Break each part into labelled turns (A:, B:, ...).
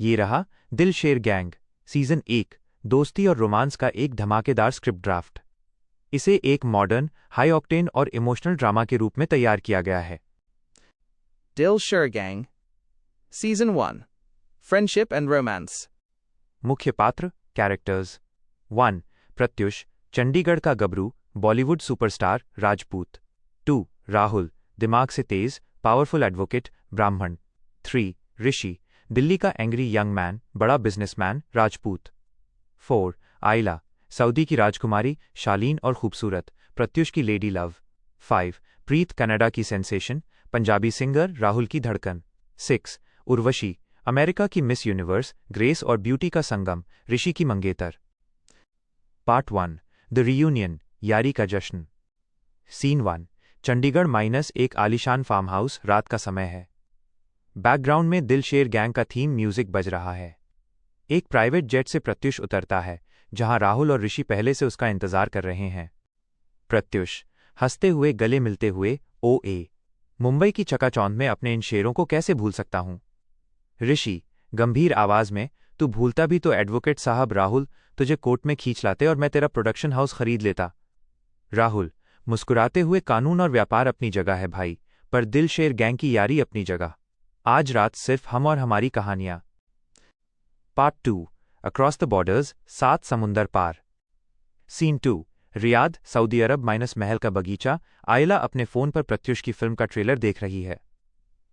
A: ये रहा दिल शेर गैंग सीजन 1 दोस्ती और रोमांस का एक धमाकेदार स्क्रिप्ट ड्राफ्ट। इसे एक मॉडर्न, हाई ऑक्टेन और इमोशनल ड्रामा के रूप में तैयार किया गया है।
B: Dil Sher Gang Season 1 Friendship and Romance
A: मुख्य पात्र कैरेक्टर्स 1. प्रत्युष, चंडीगढ़ का गबरू, बॉलीवुड सुपरस्टार, राजपूत। 2. राहुल, दिमाग से तेज, पावरफुल एडवोकेट, ब्राह्मण। 3. ऋषि, दिल्ली का एंग्री यंग मैन, बड़ा बिजनेसमैन, राजपूत। 4. आइला, सऊदी की राजकुमारी, शालीन और खूबसूरत, प्रत्युष की लेडी लव। 5. प्रीत, कनाडा की सेंसेशन, पंजाबी सिंगर, राहुल की धड़कन। 6. उर्वशी, अमेरिका की मिस यूनिवर्स, ग्रेस और ब्यूटी का संगम, ऋषि की मंगेतर। पार्ट 1 द रियूनियन, यारी का जश्न। सीन 1 चंडीगढ़ माइनस एक आलीशान फार्म हाउस, रात का समय है। बैकग्राउंड में दिल शेर गैंग का थीम म्यूजिक बज रहा है। एक प्राइवेट जेट से प्रत्युष उतरता है, जहां राहुल और ऋषि पहले से उसका इंतजार कर रहे हैं। प्रत्युष, हंसते हुए गले मिलते हुए, ओए मुंबई की चकाचौंध में अपने इन शेरों को कैसे भूल सकता हूं। ऋषि, गंभीर आवाज में, तू भूलता भी तो एडवोकेट साहब राहुल तुझे कोर्ट में खींच लाते और मैं तेरा प्रोडक्शन हाउस खरीद लेता। राहुल, मुस्कुराते हुए, कानून और व्यापार अपनी जगह है भाई, पर दिल शेर गैंग की यारी अपनी जगह। आज रात सिर्फ हम और हमारी कहानियां। पार्ट 2 अक्रॉस द बॉर्डर्स, 7 समुंदर पार। सीन 2 रियाद, सऊदी अरब माइनस महल का बगीचा। आयला अपने फोन पर प्रत्युष की फिल्म का ट्रेलर देख रही है।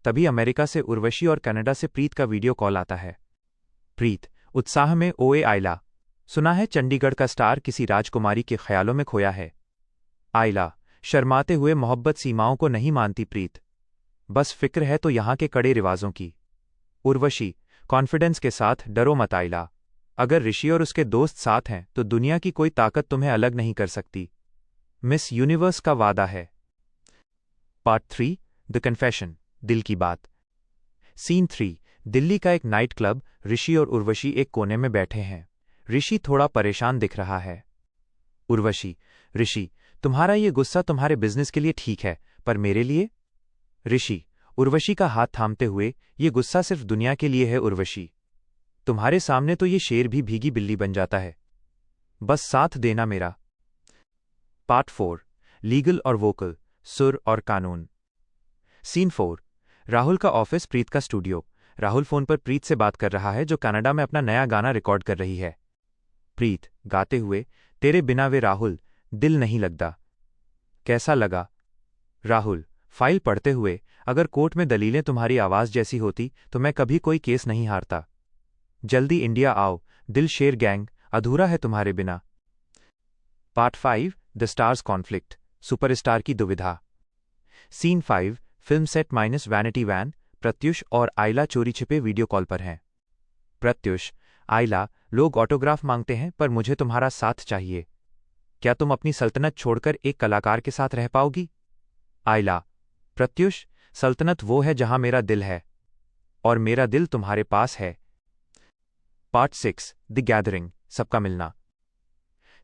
A: तभी अमेरिका से उर्वशी और कनाडा से प्रीत का वीडियो कॉल आता है। प्रीत, उत्साह में, ओए आयला, सुना है चंडीगढ़ का स्टार किसी राजकुमारी के ख्यालों में खोया है। आयला, शर्माते हुए, मोहब्बत सीमाओं को नहीं मानती प्रीत, बस फिक्र है तो यहां के कड़े रिवाजों की। उर्वशी, कॉन्फिडेंस के साथ, डरो मत आयला, अगर ऋषि और उसके दोस्त साथ हैं तो दुनिया की कोई ताकत तुम्हें अलग नहीं कर सकती। मिस यूनिवर्स का वादा है। पार्ट 3 द कन्फेशन, दिल की बात। सीन 3 दिल्ली का एक नाइट क्लब। ऋषि और उर्वशी एक कोने में बैठे हैं। ऋषि थोड़ा परेशान दिख रहा है। उर्वशी, ऋषि, तुम्हारा ये गुस्सा तुम्हारे बिजनेस के लिए ठीक है, पर मेरे लिए? ऋषि, उर्वशी का हाथ थामते हुए, ये गुस्सा सिर्फ दुनिया के लिए है उर्वशी, तुम्हारे सामने तो ये शेर भी भीगी बिल्ली बन जाता है, बस साथ देना मेरा। पार्ट 4 लीगल और वोकल, सुर और कानून। सीन 4 राहुल का ऑफिस, प्रीत का स्टूडियो। राहुल फोन पर प्रीत से बात कर रहा है, जो कनाडा में अपना नया गाना रिकॉर्ड कर रही है। प्रीत, गाते हुए, तेरे बिना वे राहुल, दिल नहीं लगता। कैसा लगा? राहुल, फाइल पढ़ते हुए, अगर कोर्ट में दलीलें तुम्हारी आवाज जैसी होती तो मैं कभी कोई केस नहीं हारता। जल्दी इंडिया आओ, दिल शेर गैंग अधूरा है तुम्हारे बिना। Part 5 the stars conflict, superstar की दुविधा। Scene 5 film set minus vanity van. Pratyush और आइला चोरी छिपे वीडियो कॉल पर हैं। प्रत्युष, आइला, लोग ऑटोग्राफ मांगते हैं पर मुझे तुम्हारा साथ चाहिए। क्या तुम अपनी सल्तनत छोड़कर एक कलाकार के साथ रह पाओगी? आइला, प्रत्युष, सल्तनत वो है जहां मेरा दिल है, और मेरा दिल तुम्हारे पास है। पार्ट 6 द गैदरिंग, सबका मिलना।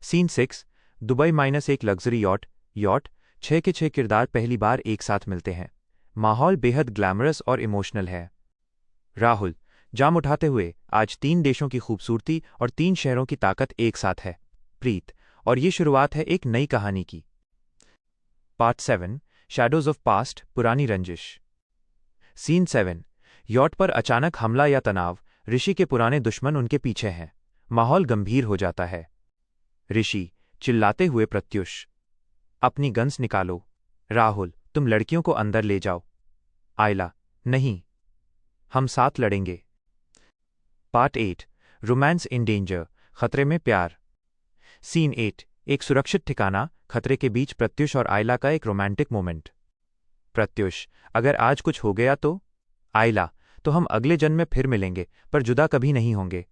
A: सीन 6 दुबई माइनस एक लग्जरी यॉट। 6 के 6 किरदार पहली बार एक साथ मिलते हैं। माहौल बेहद ग्लैमरस और इमोशनल है। राहुल, जाम उठाते हुए, आज 3 देशों की खूबसूरती और 3 शहरों की ताकत एक साथ है। प्रीत, और ये शुरुआत है एक नई कहानी की। पार्ट 7 शैडोज ऑफ पास्ट, पुरानी रंजिश। सीन 7 यॉट पर अचानक हमला या तनाव। ऋषि के पुराने दुश्मन उनके पीछे हैं। माहौल गंभीर हो जाता है। ऋषि, चिल्लाते हुए, प्रत्युष, अपनी गन्स निकालो। राहुल, तुम लड़कियों को अंदर ले जाओ। आइला, नहीं, हम साथ लड़ेंगे। पार्ट 8 रोमांस इन डेंजर, खतरे में प्यार। सीन 8 एक सुरक्षित ठिकाना, खतरे के बीच प्रत्युष और आइला का एक रोमांटिक मोमेंट। प्रत्युष, अगर आज कुछ हो गया तो? आइला, तो हम अगले जन्म में फिर मिलेंगे, पर जुदा कभी नहीं होंगे।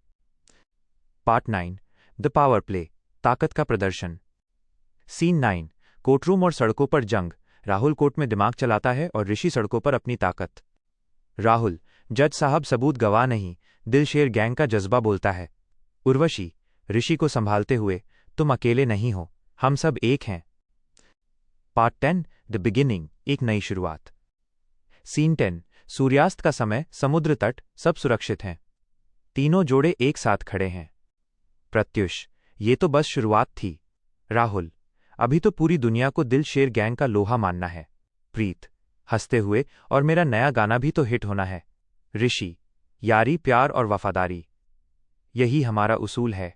A: पार्ट 9 द पावर प्ले, ताकत का प्रदर्शन। सीन 9 कोर्टरूम और सड़कों पर जंग। राहुल कोर्ट में दिमाग चलाता है और ऋषि सड़कों पर अपनी ताकत। राहुल, जज साहब, सबूत गवाह नहीं, दिल शेर गैंग का जज्बा बोलता है। उर्वशी, ऋषि को संभालते हुए, तुम अकेले नहीं हो, हम सब एक हैं। पार्ट 10 द बिगिनिंग, एक नई शुरुआत। सीन 10 सूर्यास्त का समय, समुद्र तट, सब सुरक्षित हैं। तीनों जोड़े एक साथ खड़े हैं। प्रत्युष, ये तो बस शुरुआत थी। राहुल, अभी तो पूरी दुनिया को दिल शेर गैंग का लोहा मानना है। प्रीत, हंसते हुए, और मेरा नया गाना भी तो हिट होना है। ऋषि, यारी, प्यार और वफादारी, यही हमारा उसूल है।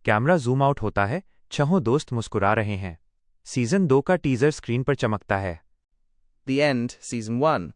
A: कैमरा जूम आउट होता है, छहों दोस्त मुस्कुरा रहे हैं। सीजन 2 का टीजर स्क्रीन पर चमकता है।
B: The end, Season 1.